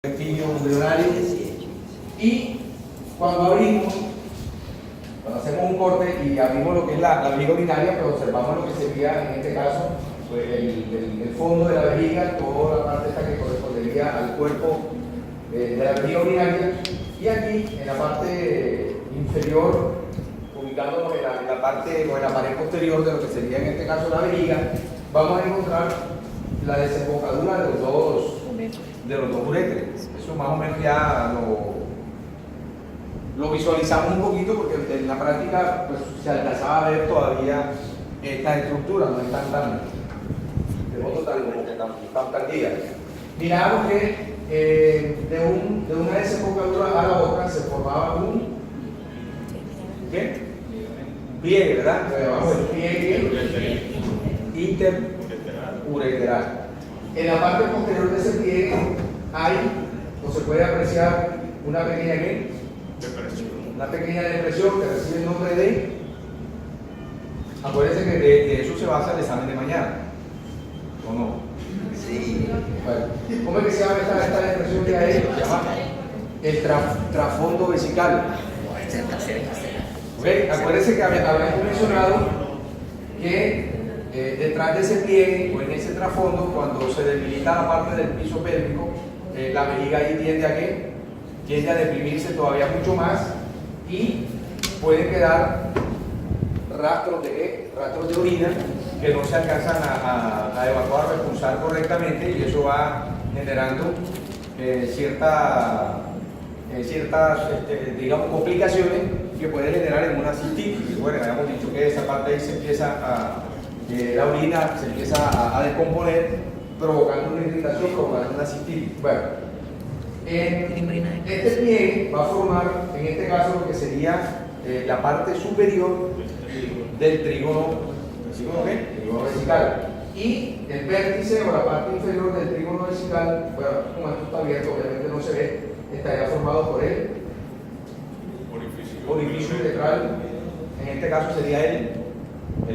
pequeño embrionario, y cuando hacemos un corte y abrimos lo que es la vejiga urinaria, pero observamos lo que sería en este caso pues, el fondo de la vejiga, toda la parte esta que correspondería al cuerpo de la vejiga urinaria, y aquí en la parte inferior, ubicándonos en la parte o en la pared posterior de lo que sería en este caso la vejiga, vamos a encontrar la desembocadura de los dos uréteres. Eso más o menos ya lo visualizamos un poquito porque en la práctica pues, se alcanzaba a ver todavía esta estructura, no están tan tardías. Miramos que de una desembocadura a la otra se formaba un pliegue, ¿verdad? Llamamos el pliegue interureteral. En la parte posterior de ese pliegue hay, o se puede apreciar, una pequeña depresión que recibe el nombre de. Acuérdense que de eso se basa el examen de mañana, ¿o no? Sí. Bueno, ¿cómo es que se llama esta depresión que hay? Se llama el trasfondo vesical. ¿Okay? Acuérdense que habíamos mencionado que detrás de ese pliegue o en ese trasfondo, cuando se debilita la parte del piso pélvico, la vejiga ahí tiende a deprimirse todavía mucho más y pueden quedar rastros de orina que no se alcanzan a evacuar o expulsar correctamente, y eso va generando ciertas digamos, complicaciones que pueden generar en una cistitis. Bueno, habíamos dicho que esa parte ahí se empieza la orina se empieza a descomponer, provocando una irritación, provocando una cistitis. Bueno, este pliegue va a formar, en este caso, lo que sería la parte superior del trígono vesical. Y el vértice o la parte inferior del trígono vesical, bueno, como esto está abierto, obviamente no se ve, estaría formado por el orificio uretral. En este caso sería el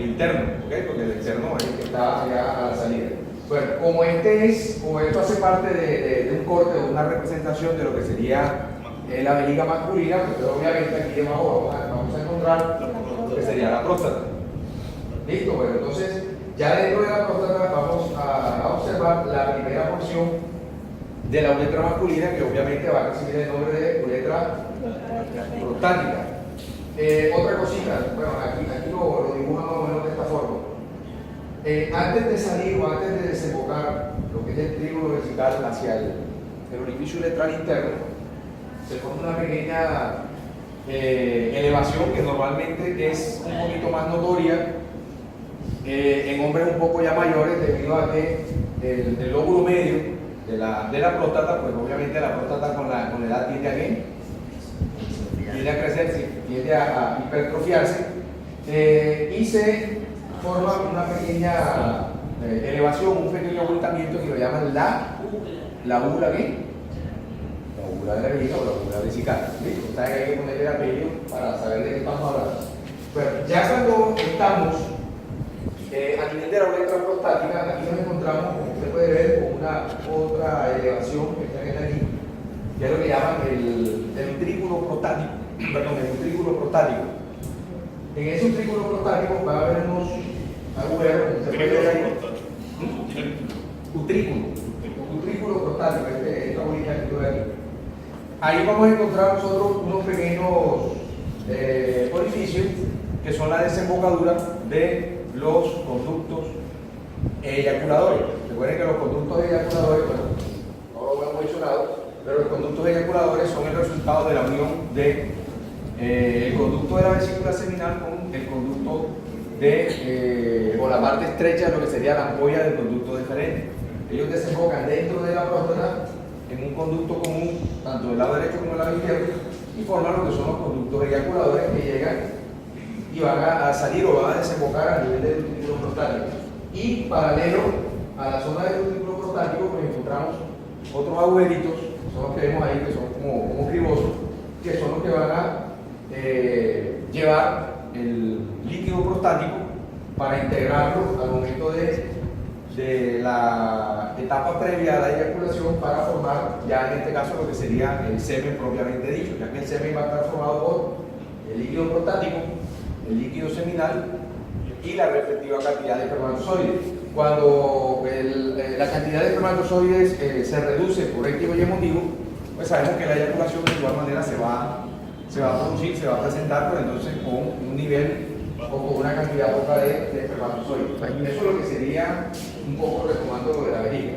interno, ¿okay? Porque el externo es el que está allá a la salida. Bueno, como esto hace parte de un corte, de una representación de lo que sería la vejiga masculina, pues obviamente aquí debajo vamos a encontrar lo que sería la próstata. ¿Listo? Bueno, entonces ya dentro de la próstata vamos a observar la primera porción de la uretra masculina, que obviamente va a recibir el nombre de uretra prostática. Otra cosita, bueno, aquí lo dibujo más o menos de esta forma. Antes de salir o antes de desembocar lo que es el trígono vesical hacia el orificio uretral interno, se forma una pequeña elevación que normalmente es un poquito más notoria en hombres un poco ya mayores, debido a que el lóbulo medio de la próstata, pues obviamente la próstata con la edad tiende a crecer, tiende a hipertrofiarse, y se forma una pequeña elevación, un pequeño abultamiento que lo llaman la úvula de la vejiga o la úvula vesical. ¿Listo? O sea, que hay que ponerle el apellido para saber de qué estamos hablando. Bueno, ya cuando estamos a nivel de la uretra prostática, aquí nos encontramos, como usted puede ver, con una otra elevación que está aquí, que es lo que llaman el utrículo prostático. Perdón, el utrículo prostático. En ese utrículo prostático va a haber unos agujeros, como se puede ver ahí. Utrículo prostático, esta bolita que estoy aquí. Ahí vamos a encontrar nosotros unos pequeños orificios que son la desembocadura de los conductos eyaculadores. Recuerden que los conductos eyaculadores, bueno, no lo hemos mencionado, pero los conductos eyaculadores son el resultado de la unión el conducto de la vesícula seminal con el conducto o la parte estrecha de lo que sería la ampolla del conducto deferente. Ellos desembocan dentro de la próstata en un conducto común, tanto del lado derecho como del lado izquierdo, y forman lo que son los conductos eyaculadores que llegan y van a salir o van a desembocar a nivel del utrículo prostático. Y paralelo a la zona del utrículo prostático, pues encontramos otros agujeritos, son los que vemos ahí, que son como cribosos, que son los que van a llevar el líquido prostático para integrarlo al momento de de la etapa previa a la eyaculación para formar ya en este caso lo que sería el semen propiamente dicho, ya que el semen va a estar formado por el líquido prostático, el líquido seminal y la respectiva cantidad de espermatozoides. Cuando la cantidad de espermatozoides se reduce por X o Y motivo, pues sabemos que la eyaculación de igual manera se va a producir, se va a presentar, pero entonces con un nivel o con una cantidad poca de espermatozoides. Eso es lo que sería un poco retomando lo de la vejiga.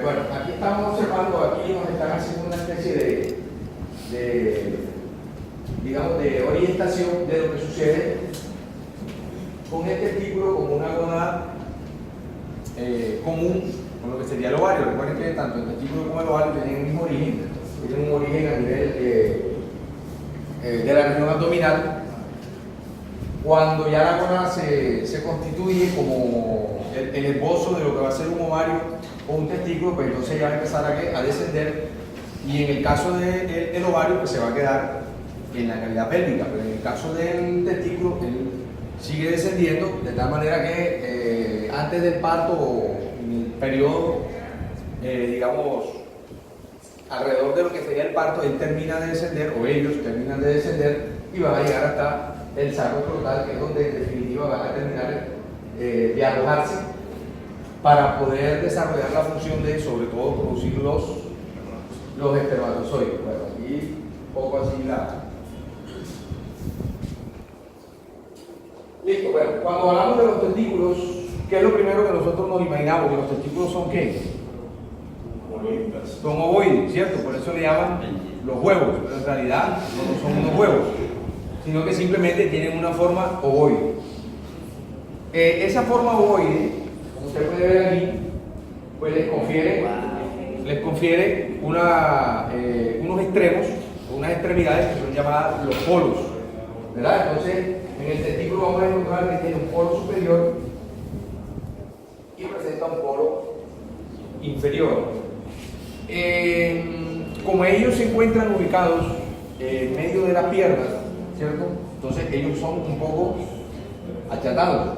Bueno, aquí estamos observando, aquí nos están haciendo una especie digamos, de orientación de lo que sucede con el testículo como una gónada común con lo que sería el ovario. Recuerden que tanto el testículo como el ovario tienen el mismo origen, tienen un origen a nivel de la región abdominal. Cuando ya la gónada se constituye como el esbozo de lo que va a ser un ovario o un testículo, pues entonces ya va a empezar a descender, y en el caso del ovario pues se va a quedar en la cavidad pélvica, pero en el caso del testículo él sigue descendiendo de tal manera que antes del parto o en el periodo, digamos, alrededor de lo que sería el parto, él termina de descender, o ellos terminan de descender, y van a llegar hasta el saco escrotal, que es donde en definitiva van a terminar de alojarse para poder desarrollar la función de, sobre todo, producir los espermatozoides. Bueno, aquí un poco así Listo, bueno, cuando hablamos de los testículos, ¿qué es lo primero que nosotros nos imaginamos? Que los testículos son ¿qué? Son ovoides, ¿cierto? Por eso le llaman los huevos, pero en realidad no son unos huevos, sino que simplemente tienen una forma ovoide. Esa forma ovoide, como usted puede ver aquí, pues les confiere unos extremos, unas extremidades que son llamadas los polos, ¿verdad? Entonces, en el testículo vamos a encontrar que tiene un polo superior y presenta un polo inferior. Como ellos se encuentran ubicados en medio de las piernas, ¿cierto? Entonces ellos son un poco achatados.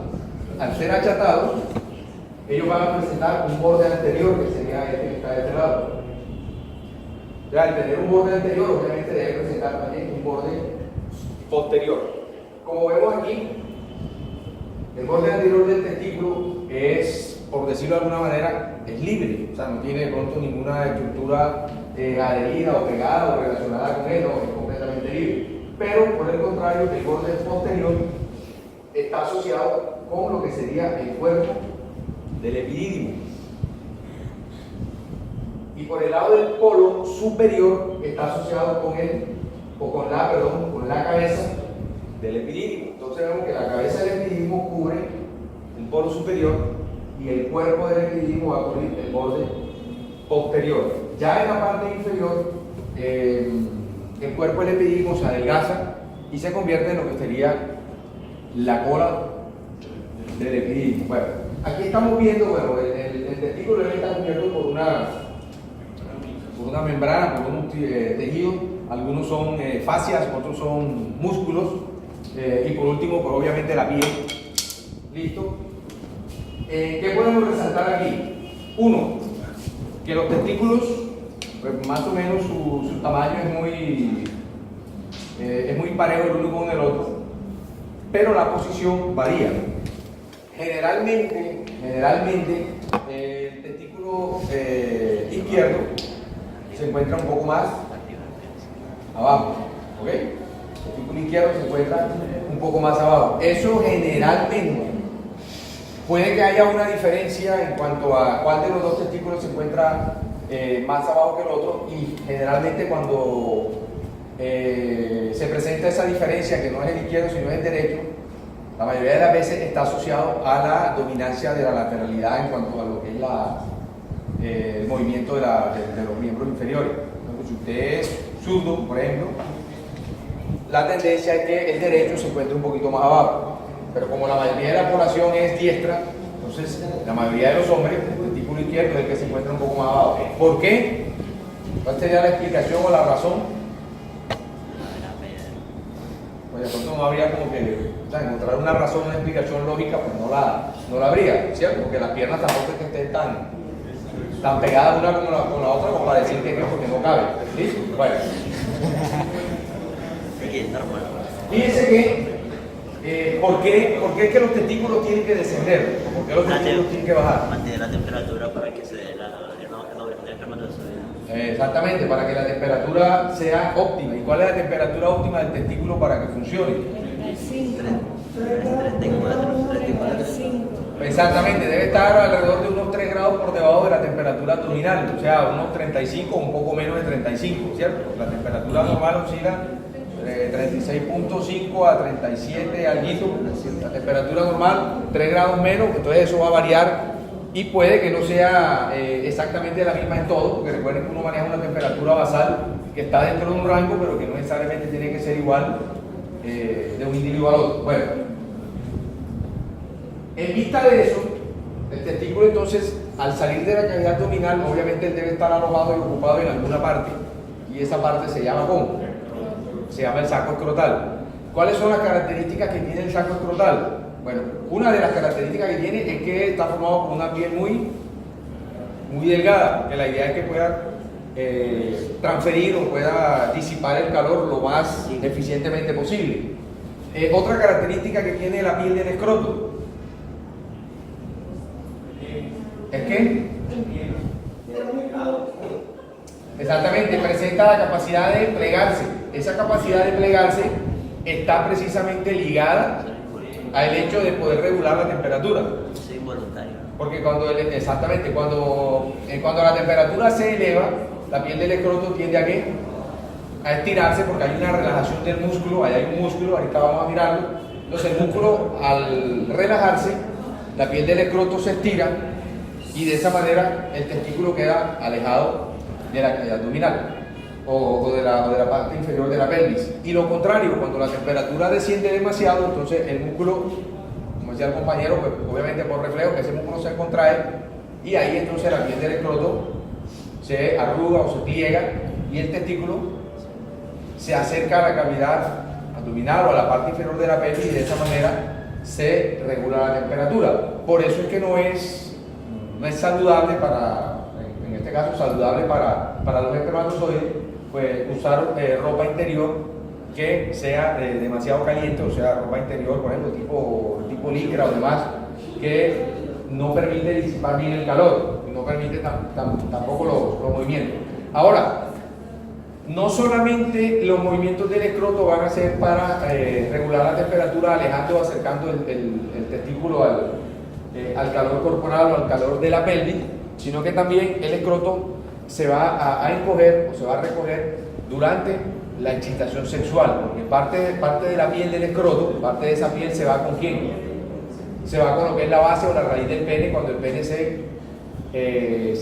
Al ser achatados, ellos van a presentar un borde anterior, que sería este que está de este lado. Ya, al tener un borde anterior, obviamente debe presentar también un borde posterior. Como vemos aquí, el borde anterior del testículo es, por decirlo de alguna manera, es libre, o sea, no tiene de pronto ninguna estructura adherida o pegada o relacionada con él, no, es completamente libre. Pero por el contrario, el borde posterior está asociado con lo que sería el cuerpo del epidídimo. Y por el lado del polo superior está asociado con la cabeza del epidídimo. Entonces vemos que la cabeza del epidídimo cubre el polo superior y el cuerpo del epidídimo va a cubrir el borde posterior. Ya en la parte inferior, el cuerpo del epidídimo se adelgaza y se convierte en lo que sería la cola del epidídimo. Bueno, aquí estamos viendo, bueno, el testículo está cubierto por una membrana, por unos tejidos, algunos son fascias, otros son músculos, y por último, pues obviamente la piel. ¿Listo? ¿Qué podemos resaltar aquí? Uno, que los testículos, pues más o menos su tamaño es muy parejo el uno con el otro, pero la posición varía. Generalmente el testículo izquierdo se encuentra un poco más abajo, ¿ok? El testículo izquierdo se encuentra un poco más abajo. Eso generalmente puede que haya una diferencia en cuanto a cuál de los dos testículos se encuentra más abajo que el otro, y generalmente cuando se presenta esa diferencia, que no es el izquierdo sino es el derecho, la mayoría de las veces está asociado a la dominancia de la lateralidad en cuanto a lo que es el movimiento de los miembros inferiores. Entonces, si usted es zurdo, por ejemplo, la tendencia es que el derecho se encuentre un poquito más abajo, pero como la mayoría de la población es diestra, entonces la mayoría de los hombres, el testículo izquierdo es el que se encuentra un poco más abajo. ¿Por qué? ¿Cuál sería la explicación o la razón? pues de pronto no habría como que, o sea, encontrar una razón, una explicación lógica, pues no la habría, ¿cierto? Porque las piernas tampoco es que estén tan pegadas una con la otra como para decir que porque no cabe. ¿Listo? Bueno. Fíjense que, ¿por qué es que los testículos tienen que descender? ¿Por qué los testículos tienen que bajar? Mantener la temperatura para que se dé el espermatozoide. Exactamente, para que la temperatura sea óptima. ¿Y cuál es la temperatura óptima del testículo para que funcione? 34. Exactamente, debe estar alrededor de unos 3 grados por debajo de la temperatura abdominal, o sea, unos 35 o un poco menos de 35, ¿cierto? La temperatura normal oscila de 36.5 a 37 alguito, la temperatura normal, 3 grados menos, entonces eso va a variar y puede que no sea exactamente la misma en todo, porque recuerden que uno maneja una temperatura basal que está dentro de un rango, pero que no necesariamente tiene que ser igual de un individuo al otro. Bueno, en vista de eso, el testículo entonces, al salir de la cavidad abdominal, obviamente él debe estar alojado y ocupado en alguna parte, y esa parte se llama ¿cómo? Se llama el saco escrotal. ¿Cuáles son las características que tiene el saco escrotal? Bueno, una de las características que tiene es que está formado por una piel muy delgada, que la idea es que pueda transferir o pueda disipar el calor lo más eficientemente posible. Otra característica que tiene la piel del escroto es que exactamente presenta la capacidad de plegarse. Esa capacidad de plegarse está precisamente ligada al hecho de poder regular la temperatura. Sí, voluntario. Porque cuando la temperatura se eleva, la piel del escroto tiende a ¿qué? A estirarse porque hay una relajación del músculo, ahí hay un músculo, ahorita vamos a mirarlo. Entonces el músculo al relajarse, la piel del escroto se estira y de esa manera el testículo queda alejado de la cavidad abdominal o de la parte inferior de la pelvis. Y lo contrario, cuando la temperatura desciende demasiado, entonces el músculo, como decía el compañero, pues obviamente por reflejo, que ese músculo se contrae y ahí entonces la piel del escroto se arruga o se pliega y el testículo se acerca a la cavidad abdominal o a la parte inferior de la pelvis y de esa manera se regula la temperatura. Por eso es que no es saludable en este caso saludable para los espermatozoides, pues usar ropa interior que sea demasiado caliente, o sea, ropa interior, por ejemplo, tipo licra o demás, que no permite disipar bien el calor, y no permite tampoco los movimientos. Ahora, no solamente los movimientos del escroto van a ser para regular la temperatura, alejando o acercando el testículo al calor corporal o al calor de la pelvis, sino que también el escroto se va a encoger o se va a recoger durante la excitación sexual, porque parte de la piel del escroto, parte de esa piel se va con ¿quién? Se va con lo que es la base o la raíz del pene cuando el pene se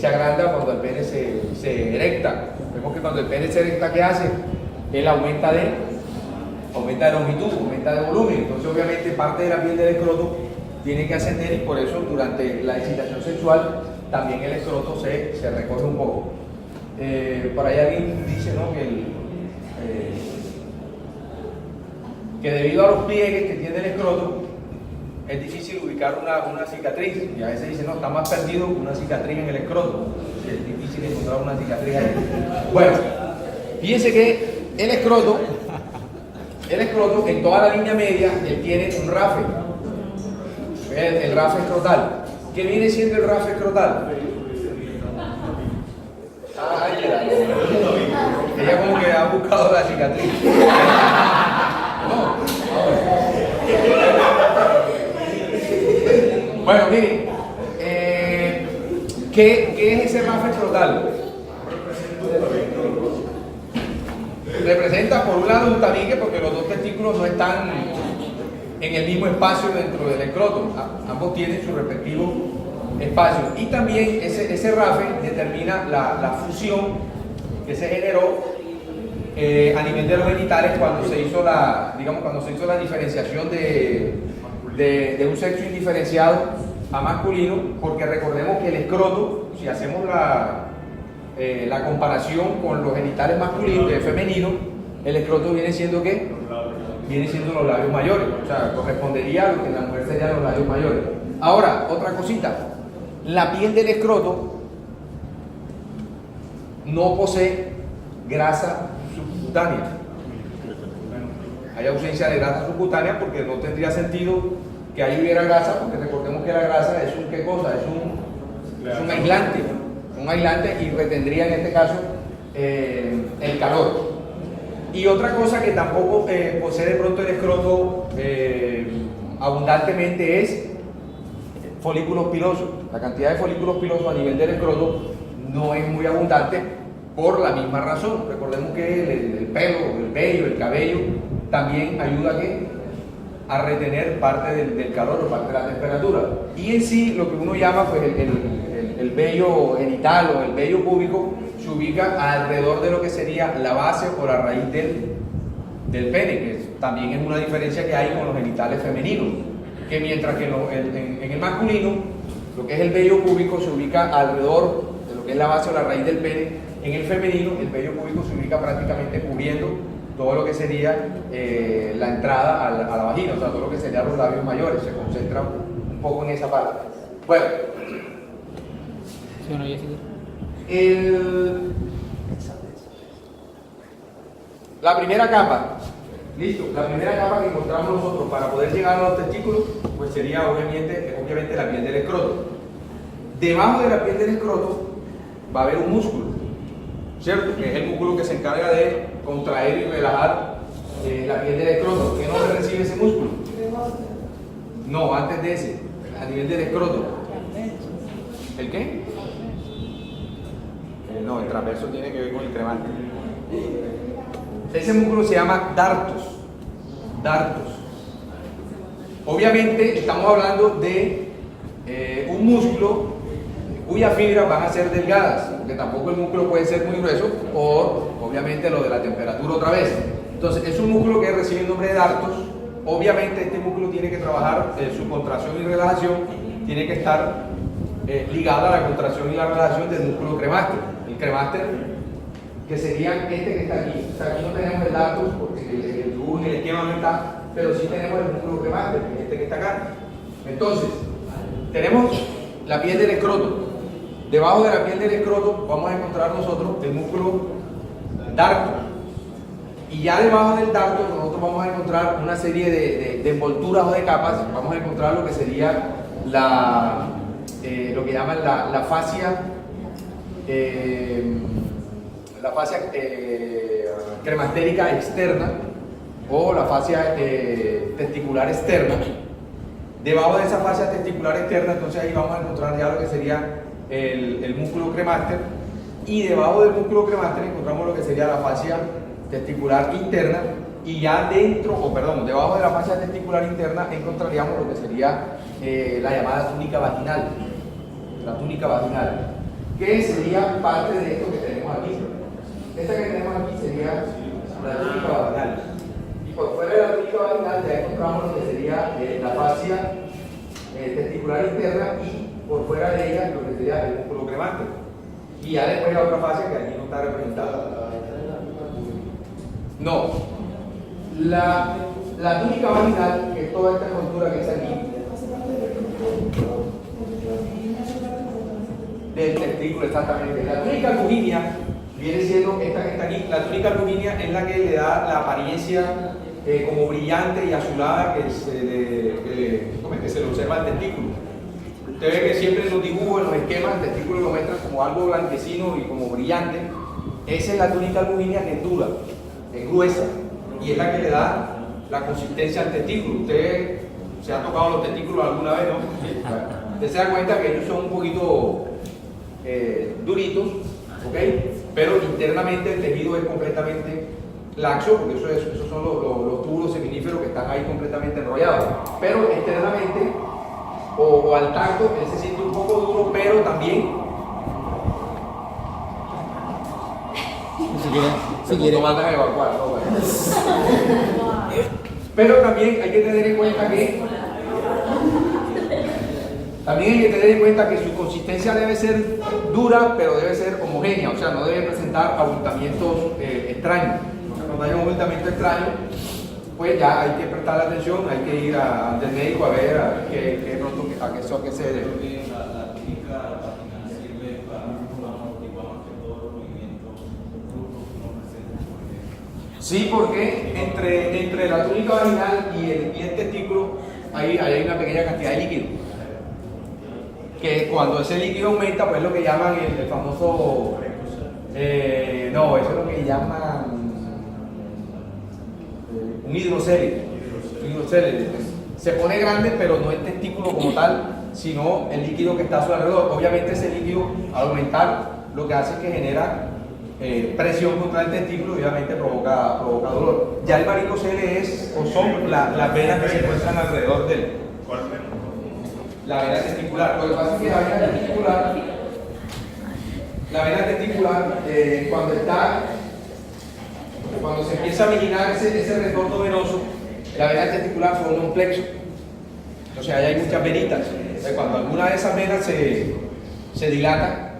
agranda, cuando el pene se erecta. Vemos que cuando el pene se erecta, ¿qué hace? Él aumenta de longitud, aumenta de volumen, entonces obviamente parte de la piel del escroto tiene que ascender y por eso durante la excitación sexual también el escroto se recoge un poco. Por ahí alguien dice, ¿no? Que debido a los pliegues que tiene el escroto es difícil ubicar una cicatriz, y a veces dicen, no, está más perdido una cicatriz en el escroto, es difícil encontrar una cicatriz ahí. Bueno, fíjense que el escroto en toda la línea media él tiene un rafe, el rafe escrotal. ¿Qué viene siendo el rafe escrotal? Ella como que ha buscado la cicatriz. No. Bueno, miren, ¿qué es ese rafe escrotal? Representa por un lado un tabique porque los dos testículos no están en el mismo espacio dentro del escroto, ambos tienen su respectivo espacio, y también ese rafe determina la fusión que se generó a nivel de los genitales cuando se hizo la diferenciación de un sexo indiferenciado a masculino, porque recordemos que el escroto, si hacemos la comparación con los genitales masculinos y femeninos, el escroto viene siendo ¿qué? vienen siendo los labios mayores, o sea, correspondería a lo que en la mujer serían los labios mayores. Ahora, otra cosita, la piel del escroto no posee grasa subcutánea. Hay ausencia de grasa subcutánea porque no tendría sentido que ahí hubiera grasa, porque recordemos que la grasa es un ¿qué cosa? Es un aislante y retendría en este caso el calor. Y otra cosa que tampoco posee de pronto el escroto abundantemente es folículos pilosos. La cantidad de folículos pilosos a nivel del escroto no es muy abundante por la misma razón. Recordemos que el pelo, el vello, el cabello también ayuda a retener parte del calor o parte de la temperatura. Y en sí, lo que uno llama pues, el vello genital o el vello púbico se ubica alrededor de lo que sería la base o la raíz del pene, que también es una diferencia que hay con los genitales femeninos, que mientras que en el masculino, lo que es el vello púbico se ubica alrededor de lo que es la base o la raíz del pene, en el femenino el vello púbico se ubica prácticamente cubriendo todo lo que sería la entrada a la vagina, o sea, todo lo que serían los labios mayores, se concentra un poco en esa parte. Bueno, la primera capa, listo, la primera capa que encontramos nosotros para poder llegar a los testículos, pues sería obviamente la piel del escroto. Debajo de la piel del escroto va a haber un músculo, ¿cierto? Que es el músculo que se encarga de contraer y relajar la piel del escroto. ¿Qué nombre recibe ese músculo? No, antes de ese, a nivel del escroto. ¿El qué? No, el transverso tiene que ver con el cremante. Ese músculo se llama dartos. Dartos. Obviamente estamos hablando de un músculo cuyas fibras van a ser delgadas, porque tampoco el músculo puede ser muy grueso por, obviamente, lo de la temperatura otra vez. Entonces, es un músculo que recibe el nombre de dartos. Obviamente, este músculo tiene que trabajar su contracción y relajación, tiene que estar ligado a la contracción y la relajación del músculo cremaster. El cremaster, que sería este que está aquí. O sea, aquí no tenemos el dartos, porque el tubo en el esquema no está, pero sí tenemos el músculo cremaster, que es este que está acá. Entonces, tenemos la piel del escroto. Debajo de la piel del escroto vamos a encontrar nosotros el músculo darto. Y ya debajo del darto nosotros vamos a encontrar una serie de envolturas o de capas. Vamos a encontrar lo que sería lo que llaman la fascia cremastérica externa o la fascia testicular externa. Debajo de esa fascia testicular externa, entonces ahí vamos a encontrar ya lo que sería el músculo cremaster, y debajo del músculo cremaster encontramos lo que sería la fascia testicular interna, y ya debajo de la fascia testicular interna encontraríamos lo que sería la llamada túnica vaginal. La túnica vaginal, que sería parte de esto que tenemos aquí. Esta que tenemos aquí sería la túnica vaginal. Y por fuera de la túnica vaginal ya encontramos lo que sería la fascia testicular interna, y por fuera de ella lo que sería el músculo cremaster. Y ya después la otra fascia que aquí no está representada. No. La túnica vaginal, que es toda esta envoltura que es aquí, del testículo exactamente. La túnica albuginea viene siendo esta que está aquí. La túnica albuginea es la que le da la apariencia como brillante y azulada que se le observa al testículo. Usted ve que siempre en los dibujos, en los esquemas, el testículo lo muestran como algo blanquecino y como brillante. Esa es la túnica albuginea, que es dura, es gruesa, y es la que le da la consistencia al testículo. Usted se ha tocado los testículos alguna vez, ¿no? Usted se da cuenta que ellos son un poquito duritos, ¿ok? Pero internamente el tejido es completamente laxo, porque esos son los túbulos seminíferos que están ahí completamente enrollados. Pero externamente, o al tacto, él se siente un poco duro, pero también si quiere mandan a evacuar, ¿no? Bueno. Pero también hay que tener en cuenta que su consistencia debe ser dura, pero debe ser homogénea, o sea, no debe presentar abultamientos extraños. Cuando hay un abultamiento extraño, pues ya hay que prestar atención, hay que ir al médico a ver a qué pronto, a qué se debe. La túnica vaginal sirve para amortiguar más que todos los movimientos bruscos que uno presenta, por ejemplo. Sí, porque entre la túnica vaginal y el testículo hay una pequeña cantidad de líquido. Que cuando ese líquido aumenta, pues es lo que llaman el famoso. No, eso es lo que llaman un hidrocele. Se pone grande, pero no el testículo como tal, sino el líquido que está a su alrededor. Obviamente ese líquido, al aumentar, lo que hace es que genera presión contra el testículo y obviamente provoca dolor. Ya el varicocele son las venas que se encuentran alrededor de él. La vena testicular. Lo que pasa es que la vena testicular, cuando se empieza a originar ese retorno venoso, la vena testicular forma un plexo. Entonces ahí hay muchas venitas. Entonces, cuando alguna de esas venas se dilata,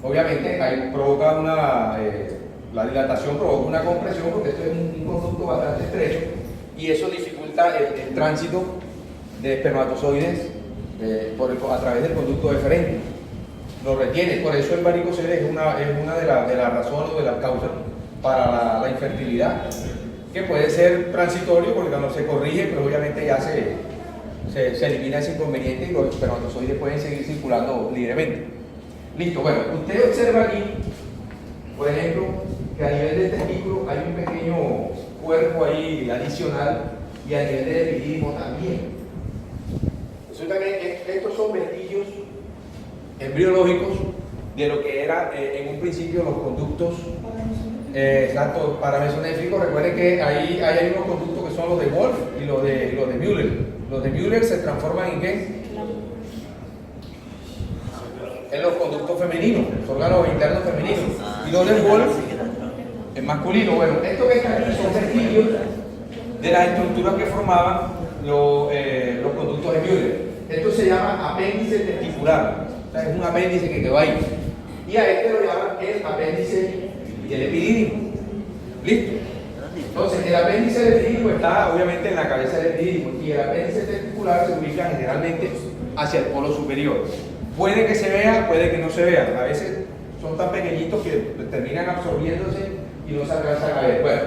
obviamente ahí provoca la dilatación provoca una compresión, porque esto es un conducto bastante estrecho y eso dificulta el tránsito de espermatozoides a través del conducto deferente. Lo retiene, por eso el varicocele es una de las razones o de las causas para la infertilidad, que puede ser transitorio porque cuando se corrige, pues obviamente ya se elimina ese inconveniente y los espermatozoides pueden seguir circulando libremente. Listo, bueno, usted observa aquí, por ejemplo, que a nivel del testículo hay un pequeño cuerpo ahí adicional y a nivel del epidídimo también. Resulta que estos son vestigios embriológicos de lo que era en un principio los conductos paramesonéfricos. Recuerden que ahí hay unos conductos que son los de Wolf y los de Müller. Los de Müller se transforman en ¿qué? En los conductos femeninos, los órganos internos femeninos. Y los de Wolf en masculino. Bueno, esto que está aquí son vestigios de las estructuras que formaban los conductos de Müller. Esto se llama apéndice testicular. O sea, es un apéndice que quedó ahí. Y a este lo llaman el apéndice del epidídimo. ¿Listo? Entonces, el apéndice del epidídimo está obviamente en la cabeza del epidídimo y el apéndice testicular se ubica generalmente hacia el polo superior. Puede que se vea, puede que no se vea. A veces son tan pequeñitos que terminan absorbiéndose y no se alcanzan a ver. Bueno,